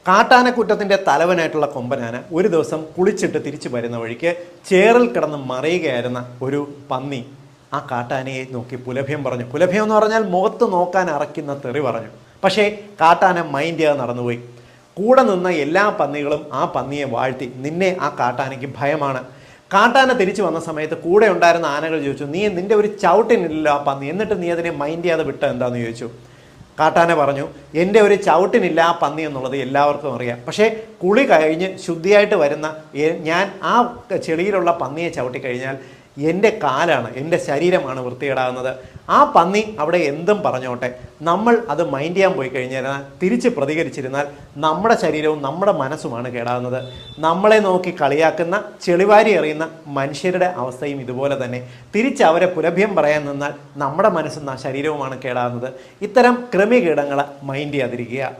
കാട്ടാനക്കൂട്ടത്തിൻ്റെ തലവനായിട്ടുള്ള കൊമ്പനാന ഒരു ദിവസം കുളിച്ചിട്ട് തിരിച്ചു വരുന്ന വഴിക്ക് ചേറിൽ കിടന്ന് മറിയുകയായിരുന്ന ഒരു പന്നി ആ കാട്ടാനയെ നോക്കി പുലഭ്യം പറഞ്ഞു. പുലഭ്യം എന്ന് പറഞ്ഞാൽ മുഖത്ത് നോക്കാൻ അറയ്ക്കുന്ന തെറി പറഞ്ഞു. പക്ഷേ കാട്ടാന മൈൻഡ് ചെയ്യാതെ നടന്നുപോയി. കൂടെ നിന്ന എല്ലാ പന്നികളും ആ പന്നിയെ വാഴ്ത്തി. നിന്നെ ആ കാട്ടാനയ്ക്ക് ഭയമാണ്. കാട്ടാന തിരിച്ചു വന്ന സമയത്ത് കൂടെ ഉണ്ടായിരുന്ന ആനകൾ ചോദിച്ചു, നിന്റെ ഒരു ചവിട്ടിനില്ലല്ലോ ആ പന്നി, എന്നിട്ട് നീ അതിനെ മൈൻഡ് ചെയ്യാതെ വിട്ട എന്താണെന്ന് ചോദിച്ചു. കാട്ടാന പറഞ്ഞു, എൻ്റെ ഒരു ചവിട്ടിനില്ല ആ പന്നി എന്നുള്ളത് എല്ലാവർക്കും അറിയാം. പക്ഷേ കുളി കഴിഞ്ഞ് ശുദ്ധിയായിട്ട് വരുന്ന ഞാൻ ആ ചെളിയിലുള്ള പന്നിയെ ചവിട്ടിക്കഴിഞ്ഞാൽ എൻ്റെ കാലാണ്, എൻ്റെ ശരീരമാണ് വൃത്തികേടാകുന്നത്. ആ പന്നി അവിടെ എന്തും പറഞ്ഞോട്ടെ, നമ്മൾ അത് മൈൻഡ് ചെയ്യാൻ പോയി കഴിഞ്ഞാൽ, തിരിച്ച് പ്രതികരിച്ചിരുന്നാൽ നമ്മുടെ ശരീരവും നമ്മുടെ മനസ്സുമാണ് കേടാകുന്നത്. നമ്മളെ നോക്കി കളിയാക്കുന്ന ചെളിവാരി എറിയുന്ന മനുഷ്യരുടെ അവസ്ഥയും ഇതുപോലെ തന്നെ. തിരിച്ച് അവരെ പുലഭ്യം പറയാൻ നിന്നാൽ നമ്മുടെ മനസ്സും ശരീരവുമാണ് കേടാകുന്നത്. ഇത്തരം കൃമികീടങ്ങളെ മൈൻഡ് ചെയ്യാതിരിക്കുക.